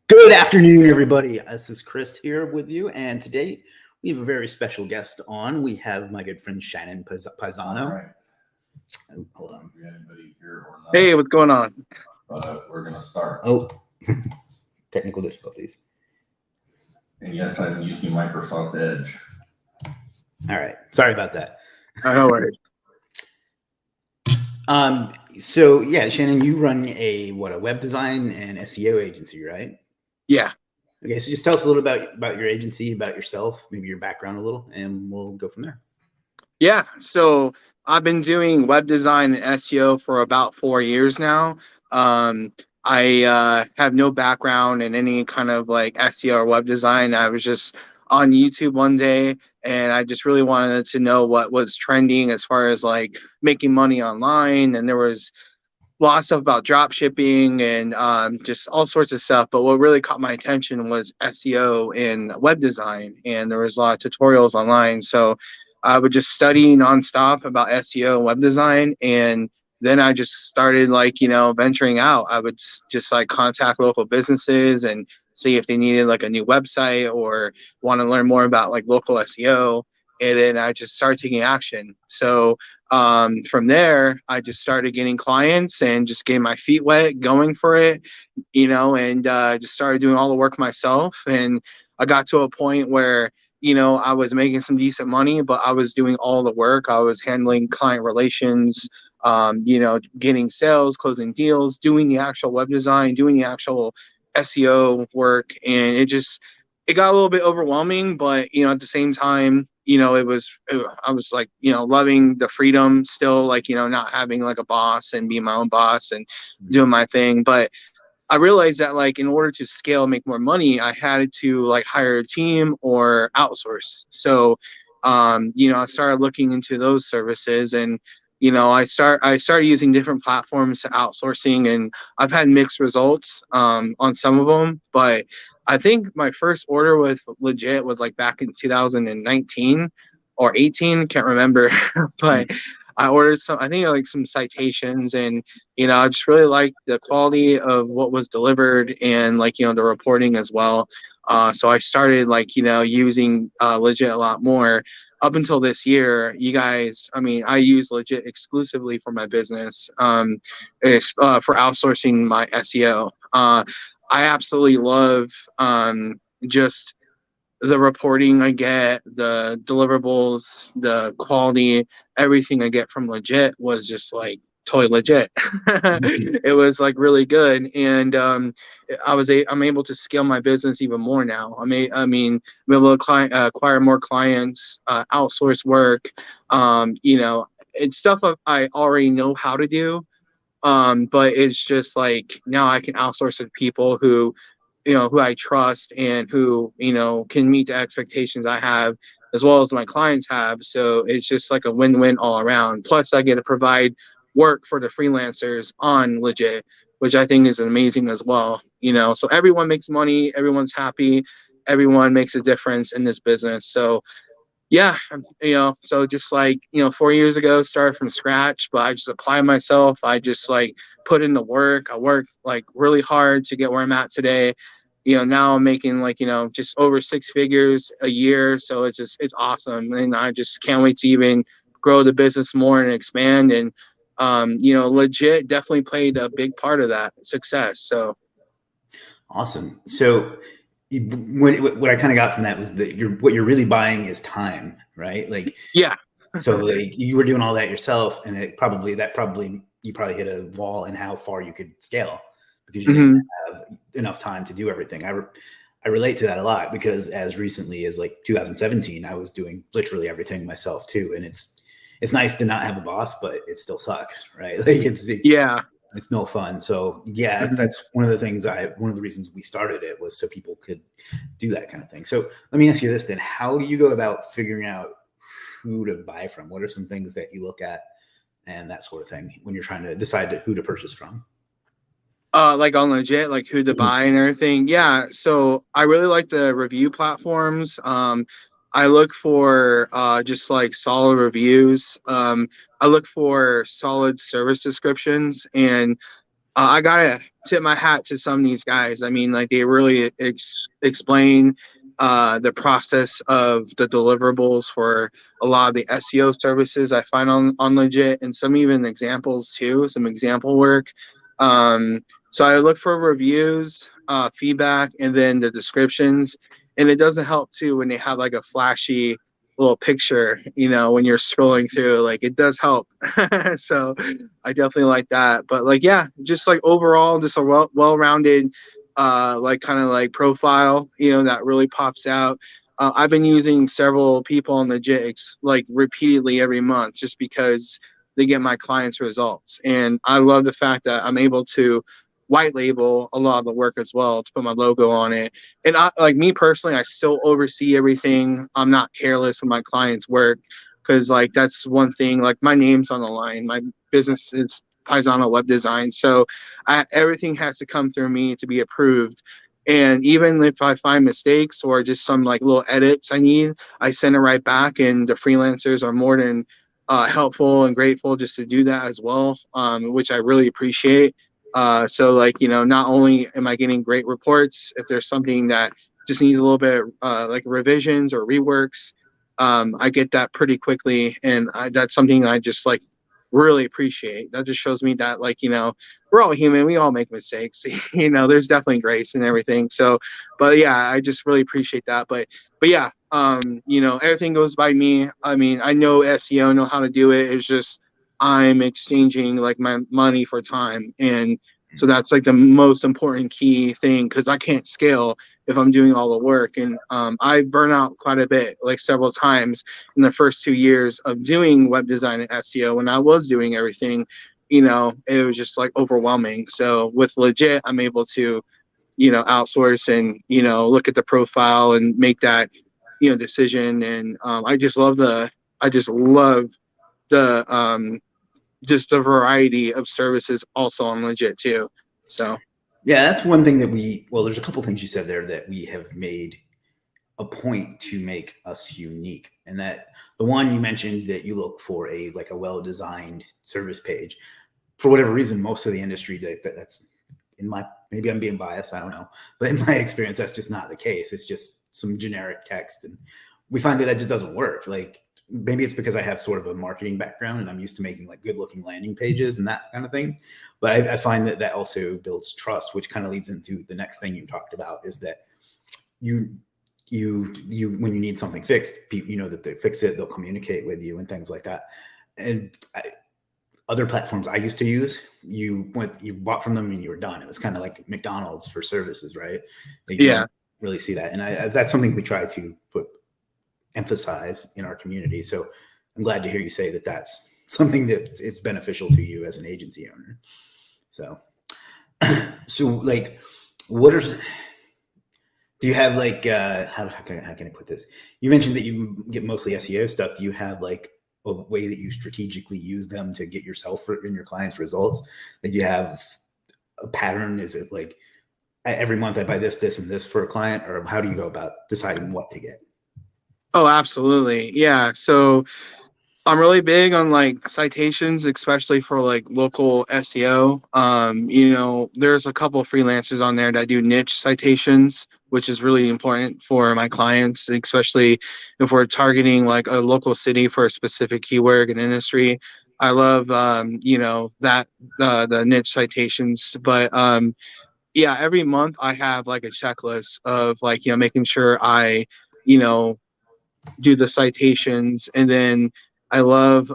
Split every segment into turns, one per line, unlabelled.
Good afternoon, everybody. This is Chris here with you, and today we have a very special guest on. We have my good friend Shannon Pizano.
Right.
Oh, hold on.
Anybody here or not?
Hey, what's going on?
But we're gonna start.
Oh, technical difficulties.
And yes, I'm using Microsoft Edge.
All right, sorry about that.
No worries.
So yeah, Shannon, you run a web design and SEO agency, right?
Yeah.
Okay, so just tell us a little about your agency, about yourself, maybe your background a little, and we'll go from there.
Yeah. So I've been doing web design and SEO for about 4 years now. I have no background in any kind of like SEO or web design. I was just on YouTube one day and I just really wanted to know what was trending as far as like making money online. And there was a lot of stuff about drop shipping and just all sorts of stuff. But what really caught my attention was SEO and web design. And there was a lot of tutorials online. So I would just study nonstop about SEO and web design. And then I just started venturing out. I would just like contact local businesses and see if they needed like a new website or want to learn more about like local SEO. And then I just started taking action. So from there, I just started getting clients and just getting my feet wet, going for it, and just started doing all the work myself. And I got to a point where, I was making some decent money, but I was doing all the work. I was handling client relations, getting sales, closing deals, doing the actual web design, doing the actual SEO work. And it got a little bit overwhelming, but, at the same time, I was like, loving the freedom still, like, not having like a boss and being my own boss and doing my thing. But I realized that like in order to scale, make more money, I had to like hire a team or outsource. So, I started looking into those services and, I started using different platforms to outsourcing and I've had mixed results on some of them, but I think my first order with Legiit was like back in 2019 or 18, can't remember, but I ordered I think like some citations and, I just really liked the quality of what was delivered and like, the reporting as well. So I started like, using Legiit a lot more up until this year. You guys, I use Legiit exclusively for my business. It's for outsourcing my SEO. I absolutely love just the reporting I get, the deliverables, the quality, everything I get from Legiit was just like totally legit. It was like really good, and I'm able to scale my business even more now. I'm able to acquire more clients, outsource work. It's stuff I already know how to do. But it's just like now I can outsource to people who I trust and who, can meet the expectations I have as well as my clients have. So it's just like a win-win all around. Plus I get to provide work for the freelancers on Legiit, which I think is amazing as well. So everyone makes money, everyone's happy, everyone makes a difference in this business. So yeah, so just like, 4 years ago, started from scratch, but I just applied myself. I just like put in the work. I worked like really hard to get where I'm at today. Now I'm making like, just over 6 figures a year. So it's awesome. And I just can't wait to even grow the business more and expand. And, Legiit definitely played a big part of that success. So.
Awesome. So what I kind of got from that was that what you're really buying is time, right? Like,
yeah.
So like you were doing all that yourself, and you probably hit a wall in how far you could scale because you didn't have enough time to do everything. I relate to that a lot because as recently as like 2017, I was doing literally everything myself too, and it's nice to not have a boss, but it still sucks, right? Like it's no fun. So yeah, that's one of the things one of the reasons we started it was so people could do that kind of thing. So let me ask you this then: how do you go about figuring out who to buy from? What are some things that you look at and that sort of thing when you're trying to decide who to purchase from?
Like on Legiit, like who to buy and everything. Yeah. So I really like the review platforms. I look for just like solid reviews. I look for solid service descriptions, and I gotta tip my hat to some of these guys. I mean, like they really explain the process of the deliverables for a lot of the SEO services I find on Legit, and some even examples too, some example work. So I look for reviews, feedback, and then the descriptions. And it doesn't help too when they have like a flashy little picture, when you're scrolling through. Like it does help. So I definitely like that. But like, yeah, just like overall, just a well-rounded, like kind of like profile, that really pops out. I've been using several people on the Jigs like repeatedly every month just because they get my clients results. And I love the fact that I'm able to white label a lot of the work as well to put my logo on it. And I, like me personally, I still oversee everything. I'm not careless with my clients' work because like that's one thing. Like my name's on the line. My business is Pizano Web Design, so everything has to come through me to be approved. And even if I find mistakes or just some like little edits I need, I send it right back, and the freelancers are more than helpful and grateful just to do that as well, which I really appreciate. So like, not only am I getting great reports, if there's something that just needs a little bit like revisions or reworks, I get that pretty quickly. And that's something I just like really appreciate. That just shows me that like, we're all human. We all make mistakes, there's definitely grace and everything. So, but yeah, I just really appreciate that. But yeah, everything goes by me. I mean, I know SEO, know how to do it. It's just, I'm exchanging like my money for time. And so that's like the most important key thing because I can't scale if I'm doing all the work. And I burn out quite a bit, like several times in the first 2 years of doing web design and SEO when I was doing everything. It was just like overwhelming. So with Legit, I'm able to, outsource and, look at the profile and make that, decision. And I just love the just the variety of services also on Legit too. So
yeah, that's one thing that there's a couple things you said there that we have made a point to make us unique. And that the one you mentioned that you look for a well-designed service page. For whatever reason, most of the industry that's maybe I'm being biased, I don't know, but in my experience, that's just not the case. It's just some generic text. And we find that just doesn't work. Like maybe it's because I have sort of a marketing background and I'm used to making like good looking landing pages and that kind of thing. But I find that also builds trust, which kind of leads into the next thing you talked about is that you when you need something fixed, people, that they fix it, they'll communicate with you and things like that. And other platforms I used to use, you bought from them and you were done. It was kind of like McDonald's for services, right? You don't really see that. And that's something we try to emphasize in our community. So I'm glad to hear you say that that's something that is beneficial to you as an agency owner. So like, do you have like, how can I put this? You mentioned that you get mostly SEO stuff. Do you have like a way that you strategically use them to get yourself and your clients results? Did you have a pattern? Is it like every month I buy this, and this for a client, or how do you go about deciding what to get?
Oh, absolutely. Yeah. So I'm really big on like citations, especially for like local SEO. There's a couple of freelancers on there that do niche citations, which is really important for my clients, especially if we're targeting like a local city for a specific keyword and industry. I love, that the niche citations, but yeah, every month I have like a checklist of like, making sure I, you know, do the citations. And then I love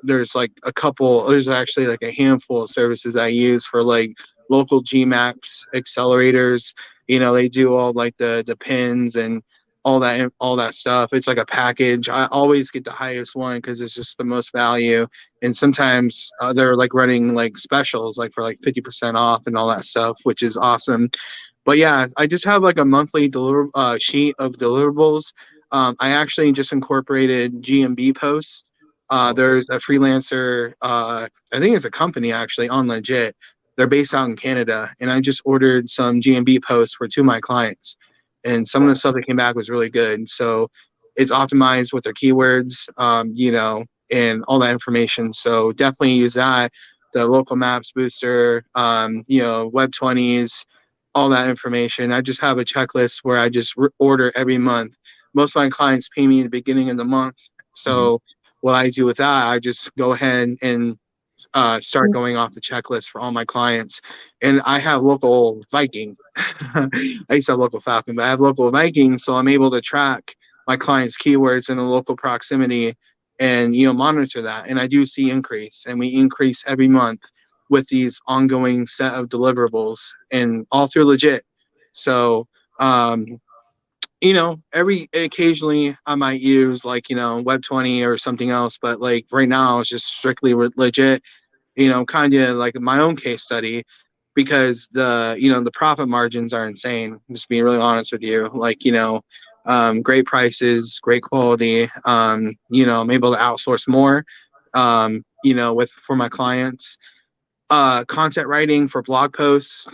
there's actually like a handful of services I use for like local GMAX accelerators. They do all like the pins and all that stuff. It's like a package. I always get the highest one because it's just the most value. And sometimes they're like running like specials like for like 50% off and all that stuff, which is awesome. But yeah, I just have like a monthly sheet of deliverables. I actually just incorporated GMB posts. There's a freelancer, I think it's a company actually on Legit. They're based out in Canada, and I just ordered some GMB posts for two of my clients. And some of the stuff that came back was really good. So it's optimized with their keywords, and all that information. So definitely use that. the local maps booster, web 20s, all that information. I just have a checklist where I just order every month. Most of my clients pay me at the beginning of the month. So what I do with that, I just go ahead and start going off the checklist for all my clients. And I have local Viking. I used to have local Falcon, but I have local Viking. So I'm able to track my clients' keywords in a local proximity and, monitor that. And I do see increase, and we increase every month with these ongoing set of deliverables and all through Legiit. So, every occasionally I might use web 20 or something else, but like right now it's just strictly Legiit, kind of like my own case study, because the profit margins are insane. Just being really honest with you, great prices, great quality. I'm able to outsource more, for my clients. Content writing for blog posts,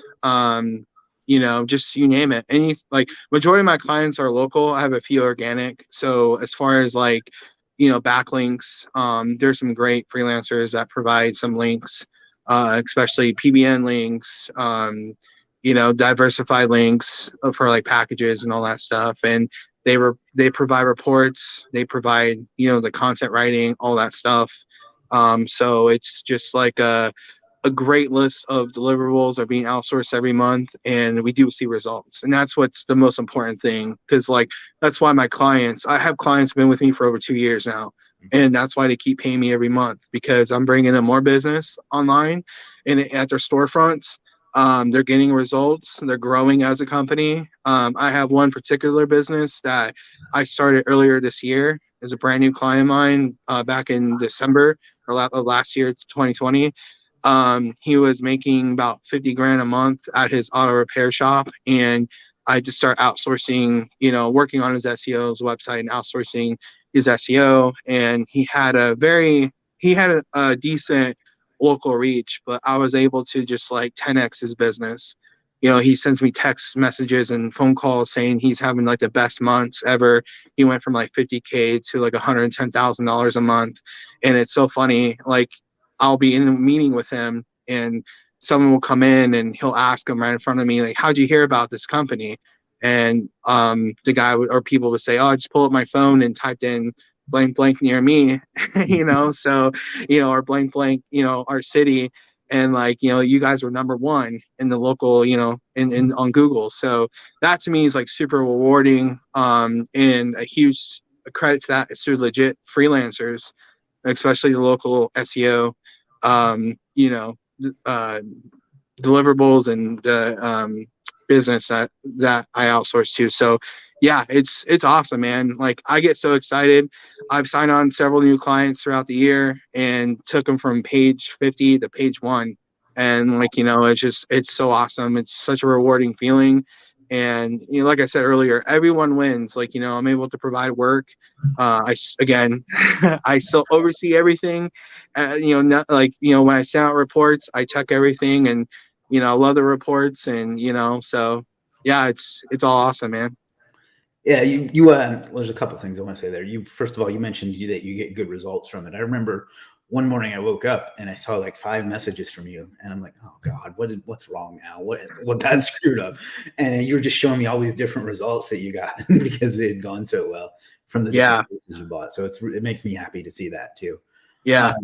just you name it. Any majority of my clients are local. I have a few organic. So as far as backlinks, there's some great freelancers that provide some links, especially PBN links, diversified links for like packages and all that stuff. And they provide reports, they provide, the content writing, all that stuff. So it's just like a great list of deliverables are being outsourced every month, and we do see results. And that's what's the most important thing, because that's why I have clients been with me for over 2 years now, and that's why they keep paying me every month, because I'm bringing in more business online and at their storefronts. They're getting results. They're growing as a company. I have one particular business that I started earlier this year. It's a brand new client of mine, back in December or last year, 2020. He was making about 50 grand a month at his auto repair shop, and I just start outsourcing, working on his SEO's website and outsourcing his SEO. And he had a decent local reach, but I was able to just 10x his business. He sends me text messages and phone calls saying he's having the best months ever. He went from 50K to $110,000 a month. And it's so funny. I'll be in a meeting with him, and someone will come in and he'll ask him right in front of me, how'd you hear about this company? And the guy or people would say, oh, I just pulled up my phone and typed in blank blank near me, so, or blank blank, our city. And you guys were number one in the local, in on Google. So that to me is super rewarding. And a huge credit to that is through Legiit freelancers, especially the local SEO, deliverables and the business that I outsource to. So yeah, it's awesome, man. I get so excited. I've signed on several new clients throughout the year and took them from page 50 to page 1. And it's so awesome. It's such a rewarding feeling. And like I said earlier, everyone wins. I'm able to provide work. I still oversee everything. Not when I send out reports, I check everything, and I love the reports, and so yeah, it's all awesome, man.
Yeah, well, there's a couple things I want to say there. First of all, you mentioned that you get good results from it. I remember one morning I woke up and I saw 5 messages from you, and I'm like, oh God, what's wrong now? What got screwed up? And you were just showing me all these different results that you got because it had gone so well from the different services you bought. So it makes me happy to see that too.
Yeah.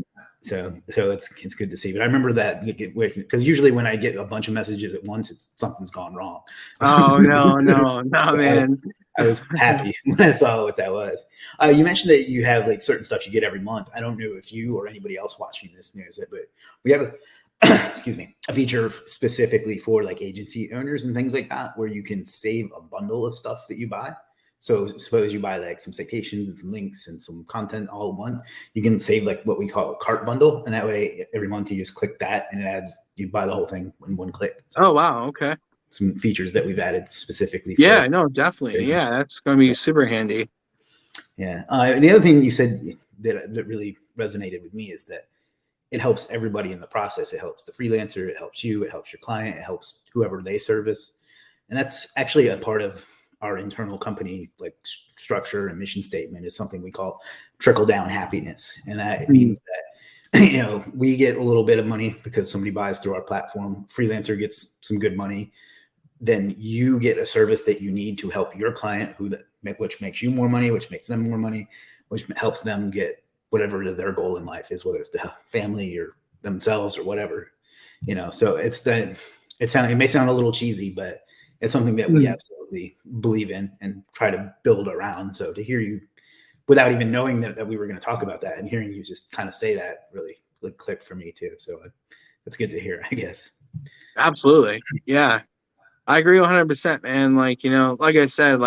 So it's good to see. But I remember that because usually when I get a bunch of messages at once, something's gone wrong.
Oh no, so man.
I was happy when I saw what that was. You mentioned that you have certain stuff you get every month. I don't know if you or anybody else watching this knows it, but we have a feature specifically for agency owners and things like that, where you can save a bundle of stuff that you buy. So suppose you buy some citations and some links and some content all in one, you can save what we call a cart bundle. And that way every month you just click that and you buy the whole thing in one click. So,
oh, wow. Okay.
Some features that we've added specifically.
Yeah, no, definitely. Yeah, that's going to be super handy.
Yeah. The other thing you said that really resonated with me is that it helps everybody in the process. It helps the freelancer, it helps you, it helps your client, it helps whoever they service. And that's actually a part of our internal company structure and mission statement, is something we call trickle down happiness. And that means we get a little bit of money because somebody buys through our platform. Freelancer gets some good money. Then you get a service that you need to help your client, which makes you more money, which makes them more money, which helps them get whatever their goal in life is, whether it's the family or themselves or whatever. So it may sound a little cheesy, but it's something that we absolutely believe in and try to build around. So to hear you, without even knowing that we were going to talk about that, and hearing you just kind of say that really clicked for me too. So it's good to hear, I guess.
Absolutely. Yeah. I agree 100%, man. Like I said,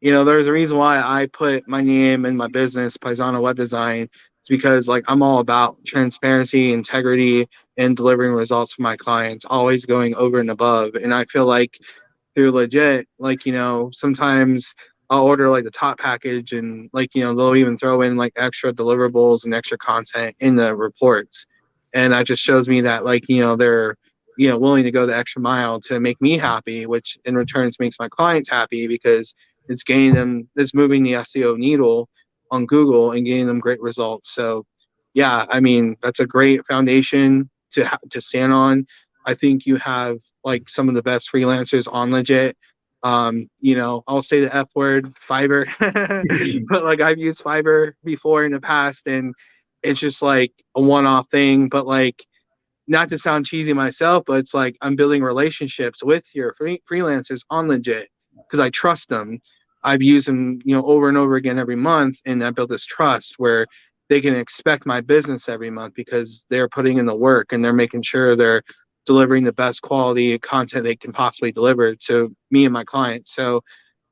there's a reason why I put my name in my business, Pizano Web Design. It's because I'm all about transparency, integrity, and delivering results for my clients, always going over and above. And I feel like through Legiit, sometimes I'll order the top package, and they'll even throw in extra deliverables and extra content in the reports. And that just shows me that they're willing to go the extra mile to make me happy, which in return makes my clients happy because it's moving the SEO needle on Google and getting them great results. So yeah, I mean, that's a great foundation to stand on. I think you have some of the best freelancers on Legiit. I'll say the F word, Fiverr, but I've used Fiverr before in the past, and it's just a one-off thing. But not to sound cheesy myself, but it's I'm building relationships with your freelancers on Legiit because I trust them. I've used them, over and over again every month, and I built this trust where they can expect my business every month because they're putting in the work and they're making sure they're delivering the best quality content they can possibly deliver to me and my clients. So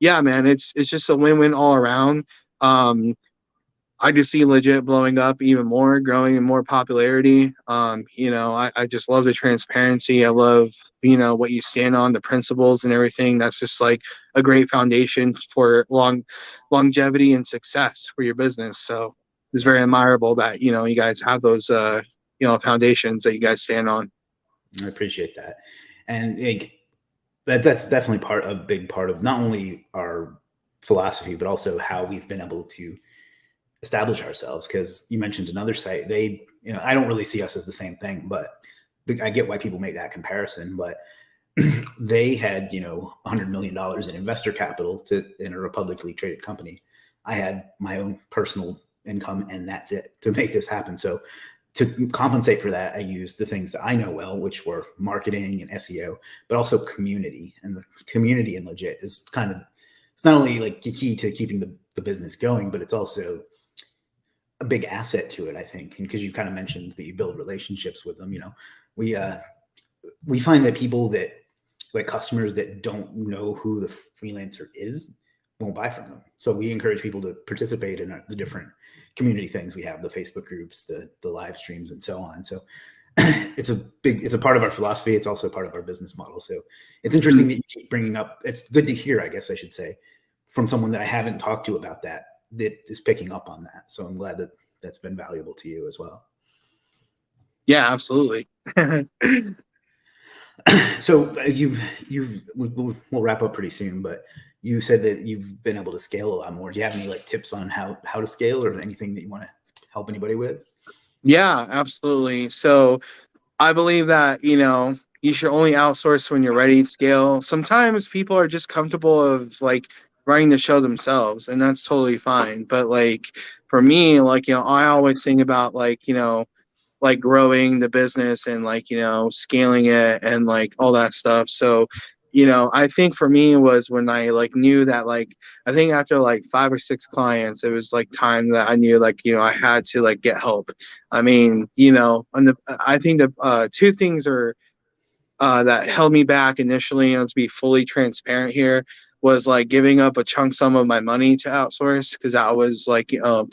yeah, man, it's just a win-win all around. I just see Legiit blowing up even more, growing in more popularity. I just love the transparency. I love, what you stand on, the principles and everything. That's just a great foundation for longevity and success for your business. So it's very admirable that, you guys have those, foundations that you guys stand on.
I appreciate that. And that's definitely a big part of not only our philosophy, but also how we've been able to establish ourselves. Because you mentioned another site, I don't really see us as the same thing, but I get why people make that comparison. But they had, $100 million in investor capital in a publicly traded company. I had my own personal income, and that's it to make this happen. So to compensate for that, I used the things that I know well, which were marketing and SEO, but also community. And the community in Legiit is it's not only key to keeping the business going, but it's also a big asset to it, I think. And because you kind of mentioned that you build relationships with them, we find that people that customers that don't know who the freelancer is won't buy from them. So we encourage people to participate in the different community things we have, the Facebook groups, the live streams, and so on. So it's a part of our philosophy. It's also part of our business model. So it's interesting that you keep bringing up. It's good to hear, I guess I should say, from someone that I haven't talked to about that is picking up on that. So I'm glad that that's been valuable to you as well.
Yeah, absolutely.
So we'll wrap up pretty soon, but you said that you've been able to scale a lot more. Do you have any tips on how to scale, or anything that you want to help anybody with?
Yeah, absolutely. So I believe that, you should only outsource when you're ready to scale. Sometimes people are just comfortable of running the show themselves, and that's totally fine. But for me, I always think about growing the business and scaling it and all that stuff. So I think for me was when I knew that I think after 5 or 6 clients, it was time that I knew I had to get help. I mean, I think the 2 things are that held me back initially, to be fully transparent here, was giving up a chunk sum of my money to outsource, because that was a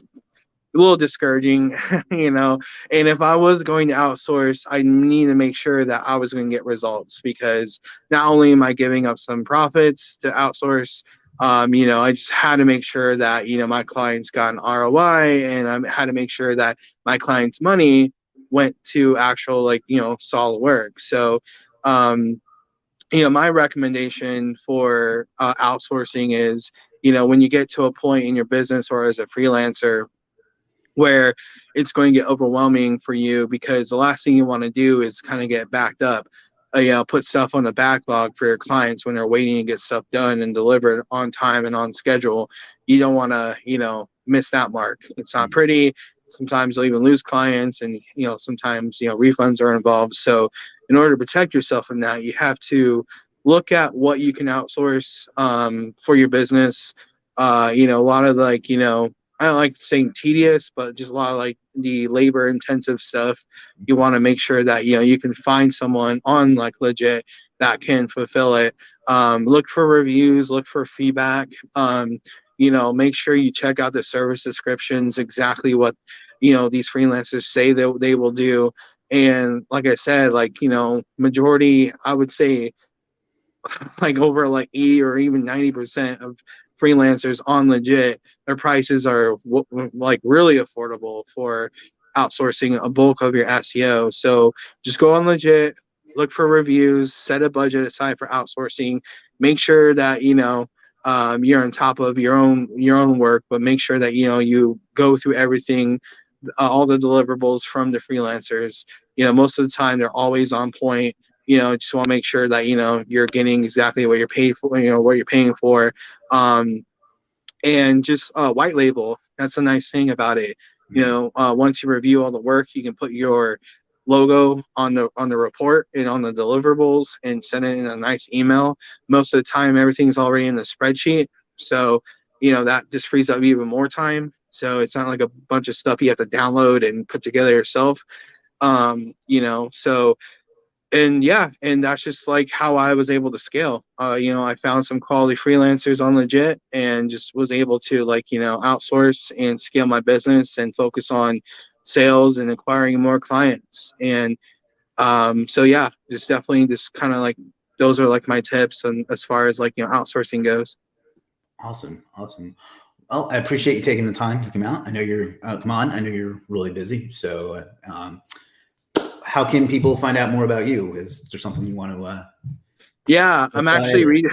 little discouraging, and if I was going to outsource, I need to make sure that I was going to get results, because not only am I giving up some profits to outsource, I just had to make sure that, my clients got an ROI, and I had to make sure that my clients' money went to actual, solid work. So, my recommendation for outsourcing is, when you get to a point in your business or as a freelancer where it's going to get overwhelming for you, because the last thing you want to do is kind of get backed up, put stuff on the backlog for your clients when they're waiting to get stuff done and delivered on time and on schedule. You don't want to, miss that mark. It's not pretty. Sometimes you'll even lose clients, and, sometimes, refunds are involved. So in order to protect yourself from that, you have to look at what you can outsource for your business. A lot of I don't like saying tedious, but just a lot of like the labor intensive stuff. You want to make sure that, you can find someone on like Legiit that can fulfill it. Look for reviews, look for feedback. Make sure you check out the service descriptions, exactly what, these freelancers say that they will do. And like I said, majority, I would say like over like 80 or even 90% of freelancers on Legiit, their prices are like really affordable for outsourcing a bulk of your SEO. So just go on Legiit, look for reviews, set a budget aside for outsourcing, make sure that you're on top of your own work, but make sure that you go through everything, all the deliverables from the freelancers. Most of the time they're always on point. Just want to make sure that you're getting exactly what you're paid for, what you're paying for. And just white label. That's a nice thing about it. Once you review all the work, you can put your logo on the report and on the deliverables and send it in a nice email. Most of the time, everything's already in the spreadsheet, so that just frees up even more time. So it's not like a bunch of stuff you have to download and put together yourself. So. And yeah, and that's just like how I was able to scale. I found some quality freelancers on Legiit and just was able to outsource and scale my business and focus on sales and acquiring more clients. And so yeah, just definitely just kind of like those are like my tips and as far as outsourcing goes.
Awesome. Well, I appreciate you taking the time to come out. I know you're come on. I know you're really busy. So how can people find out more about you? Is there something you want to
Yeah, I'm actually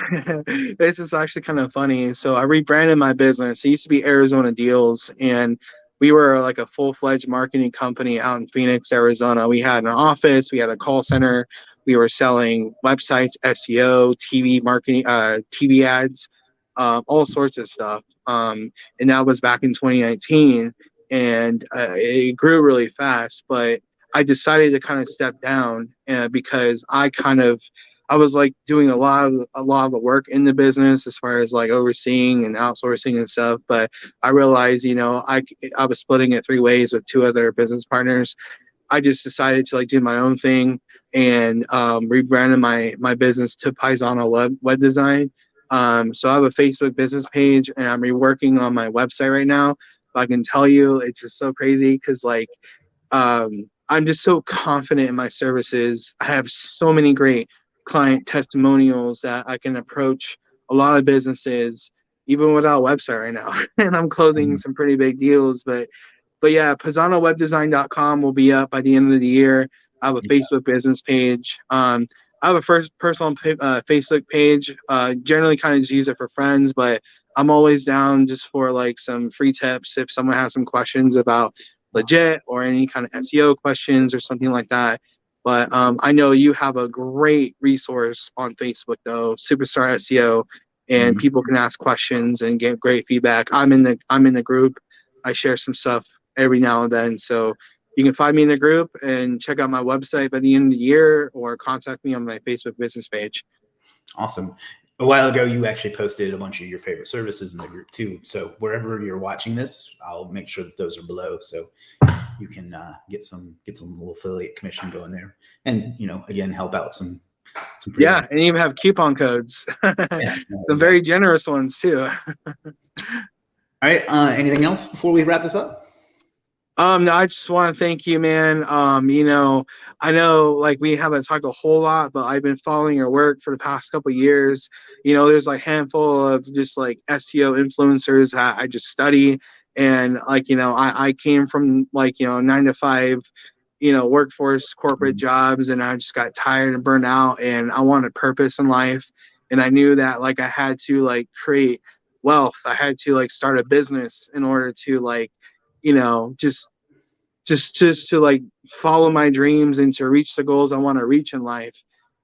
this is actually kind of funny. So I rebranded my business. It used to be Arizona Deals, and we were like a full-fledged marketing company out in Phoenix, Arizona. We had an office, we had a call center, we were selling websites, SEO, TV marketing, TV ads, all sorts of stuff. And that was back in 2019, and it grew really fast. But I decided to kind of step down because I was like doing a lot of the work in the business as far as like overseeing and outsourcing and stuff. But I realized, I was splitting it 3 ways with 2 other business partners. I just decided to do my own thing and rebranded my business to Pizano web design. So I have a Facebook business page and I'm reworking on my website right now. But I can tell you, it's just so crazy because I'm just so confident in my services. I have so many great client testimonials that I can approach a lot of businesses even without a website right now. And I'm closing some pretty big deals. But yeah, PizanoWebDesign.com will be up by the end of the year. I have a Facebook business page. I have a first personal Facebook page. Generally kind of just use it for friends, but I'm always down just for some free tips if someone has some questions about Legiit or any kind of SEO questions or something like that. But I know you have a great resource on Facebook though, Superstar SEO, and people can ask questions and get great feedback. I'm in the group. I share some stuff every now and then. So you can find me in the group and check out my website by the end of the year or contact me on my Facebook business page.
Awesome. A while ago, you actually posted a bunch of your favorite services in the group too. So wherever you're watching this, I'll make sure that those are below. So you can get some little affiliate commission going there. And, again, help out some
yeah, and even have coupon codes. Some very generous ones too.
All right. Anything else before we wrap this up?
No, I just want to thank you, man. I know we haven't talked a whole lot, but I've been following your work for the past couple of years. There's a handful of just SEO influencers that I just study. And I came from 9 to 5, workforce corporate jobs, and I just got tired and burned out, and I wanted purpose in life. And I knew that I had to create wealth. I had to start a business in order to just to like follow my dreams and to reach the goals I want to reach in life.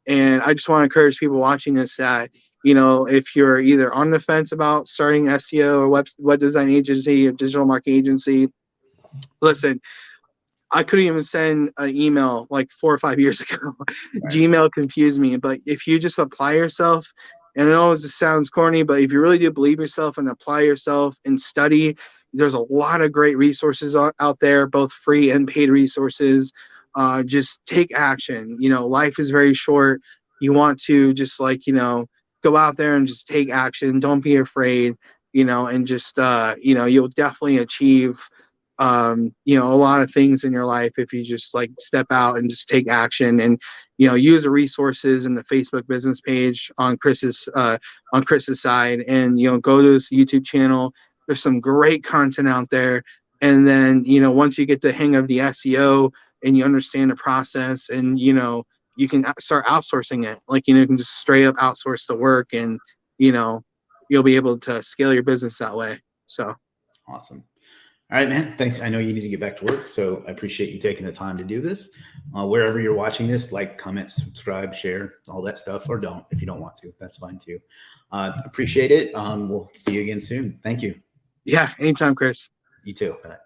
And I just want to encourage people watching this that, if you're either on the fence about starting SEO or web design agency or digital marketing agency, listen, I couldn't even send an email like 4 or 5 years ago. Right. Gmail confused me. But if you just apply yourself, and I know this sounds corny, but if you really do believe yourself and apply yourself and study, there's a lot of great resources out there, both free and paid resources. Just take action. Life is very short. You want to just go out there and just take action. Don't be afraid, and just, you'll definitely achieve a lot of things in your life if you just step out and just take action and use the resources in the Facebook business page on Chris's side, and go to his YouTube channel. There's some great content out there, and then once you get the hang of the SEO and you understand the process, and you can start outsourcing it, you can just straight up outsource the work, and you'll be able to scale your business that way. So
awesome. All right, man. Thanks. I know you need to get back to work, so I appreciate you taking the time to do this. Wherever you're watching this, like, comment, subscribe, share, all that stuff, or don't if you don't want to. That's fine too. Appreciate it. We'll see you again soon. Thank you.
Yeah, anytime, Chris.
You too. Bye.